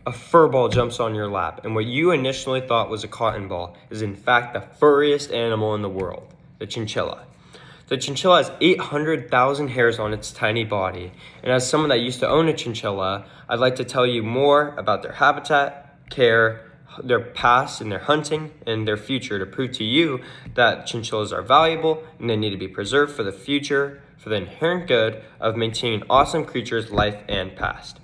a fur ball jumps on your lap, and what you initially thought was a cotton ball is in fact the furriest animal in the world, the chinchilla. The chinchilla has 800,000 hairs on its tiny body, and as someone that used to own a chinchilla, I'd like to tell you more about their habitat, care, their past and their hunting, and their future to prove to you that chinchillas are valuable and they need to be preserved for the future, for the inherent good of maintaining awesome creatures' life and past.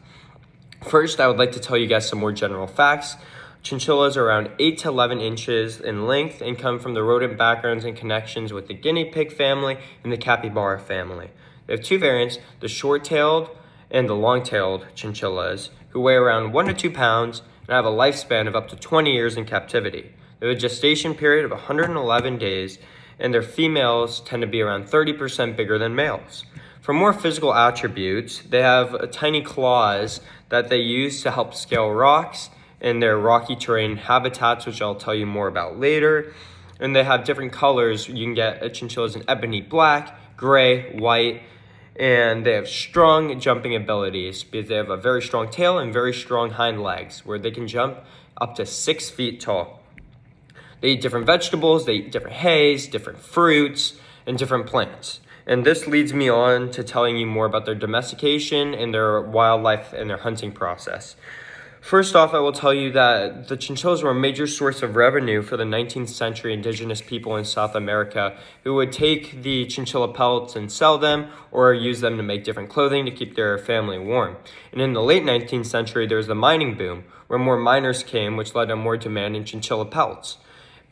First, I would like to tell you guys some more general facts. Chinchillas are around 8 to 11 inches in length and come from the rodent backgrounds and connections with the guinea pig family and the capybara family. They have two variants, the short-tailed and the long-tailed chinchillas, who weigh around 1 to 2 pounds and have a lifespan of up to 20 years in captivity. They have a gestation period of 111 days, and their females tend to be around 30% bigger than males. For more physical attributes, they have tiny claws that they use to help scale rocks in their rocky terrain habitats, which I'll tell you more about later. And they have different colors. You can get chinchillas in ebony black, gray, white, and they have strong jumping abilities because they have a very strong tail and very strong hind legs where they can jump up to 6 feet tall. They eat different vegetables, they eat different hays, different fruits, and different plants. And this leads me on to telling you more about their domestication and their wildlife and their hunting process. First off, I will tell you that the chinchillas were a major source of revenue for the 19th century indigenous people in South America who would take the chinchilla pelts and sell them or use them to make different clothing to keep their family warm. And in the late 19th century, there was the mining boom where more miners came, which led to more demand in chinchilla pelts.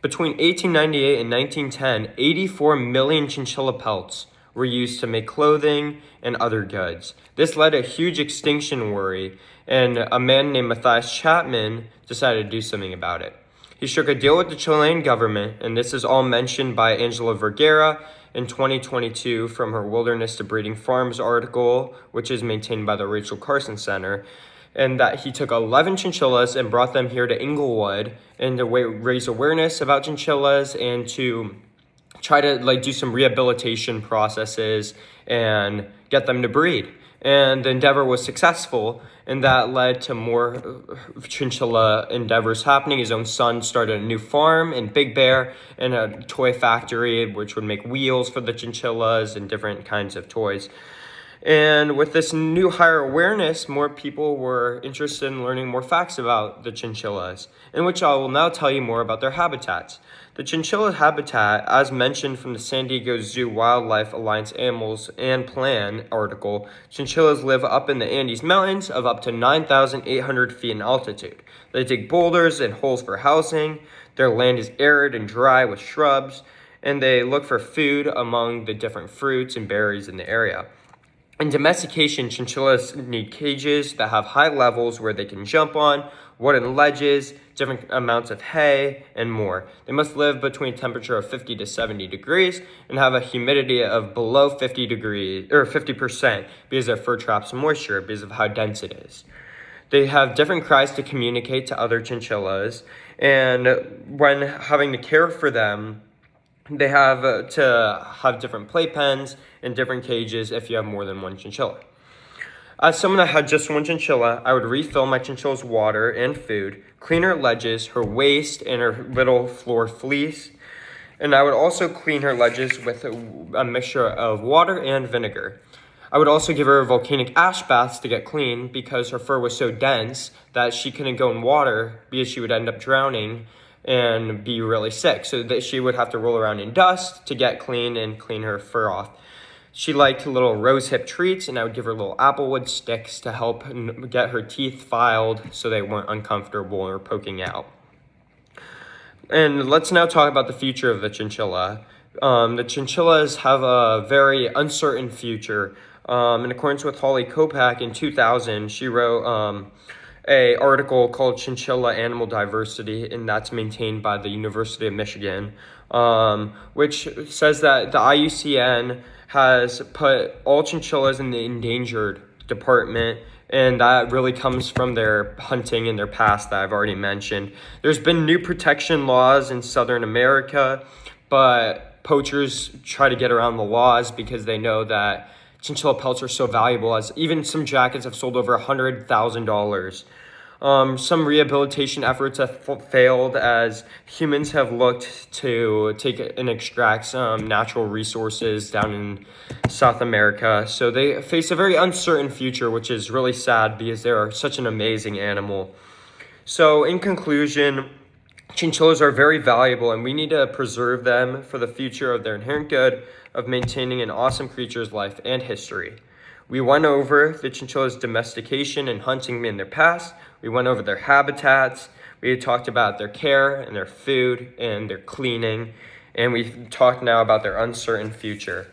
Between 1898 and 1910, 84 million chinchilla pelts were used to make clothing and other goods. This led to a huge extinction worry, and a man named Matthias Chapman decided to do something about it. He struck a deal with the Chilean government, and this is all mentioned by Angela Vergara in 2022 from her Wilderness to Breeding Farms article, which is maintained by the Rachel Carson Center, and that he took 11 chinchillas and brought them here to Inglewood and to raise awareness about chinchillas and to try to do some rehabilitation processes and get them to breed. And the endeavor was successful, and that led to more chinchilla endeavors happening. His own son started a new farm in Big Bear and a toy factory which would make wheels for the chinchillas and different kinds of toys. And with this new higher awareness, more people were interested in learning more facts about the chinchillas, in which I will now tell you more about their habitats. The chinchilla habitat, as mentioned from the San Diego Zoo Wildlife Alliance Animals and Plan article, chinchillas live up in the Andes Mountains of up to 9,800 feet in altitude. They dig boulders and holes for housing. Their land is arid and dry with shrubs, and they look for food among the different fruits and berries in the area. In domestication, chinchillas need cages that have high levels where they can jump on, wooden ledges, different amounts of hay, and more. They must live between a temperature of 50 to 70 degrees and have a humidity of below 50% because their fur traps moisture because of how dense it is. They have different cries to communicate to other chinchillas, and when having to care for them, they have to have different playpens and different cages if you have more than one chinchilla. As someone that had just one chinchilla, I would refill my chinchilla's water and food, clean her ledges, her waist, and her little floor fleece. And I would also clean her ledges with a mixture of water and vinegar. I would also give her volcanic ash baths to get clean because her fur was so dense that she couldn't go in water because she would end up drowning and be really sick, so that she would have to roll around in dust to get clean and clean her fur off. She liked little rose hip treats, and I would give her little applewood sticks to help get her teeth filed so they weren't uncomfortable or poking out. And let's now talk about the future of the chinchilla. The chinchillas have a very uncertain future. In accordance with Holly Kopak in 2000, she wrote a article called Chinchilla Animal Diversity, and that's maintained by the University of Michigan, which says that the IUCN has put all chinchillas in the endangered department, and that really comes from their hunting and their past that I've already mentioned. There's been new protection laws in Southern America, but poachers try to get around the laws because they know that chinchilla pelts are so valuable, as even some jackets have sold over $100,000. Some rehabilitation efforts have failed as humans have looked to take and extract some natural resources down in South America. So they face a very uncertain future, which is really sad because they are such an amazing animal. So in conclusion, chinchillas are very valuable and we need to preserve them for the future of their inherent good of maintaining an awesome creature's life and history. We went over the chinchilla's domestication and hunting in their past. We went over their habitats. We talked about their care and their food and their cleaning. And we talked now about their uncertain future.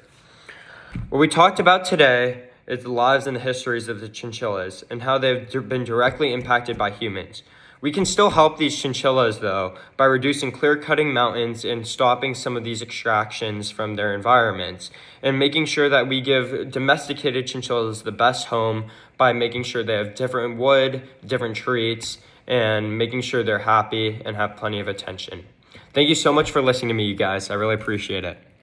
What we talked about today is the lives and the histories of the chinchillas and how they've been directly impacted by humans. We can still help these chinchillas, though, by reducing clear-cutting mountains and stopping some of these extractions from their environments, and making sure that we give domesticated chinchillas the best home by making sure they have different wood, different treats, and making sure they're happy and have plenty of attention. Thank you so much for listening to me, you guys. I really appreciate it.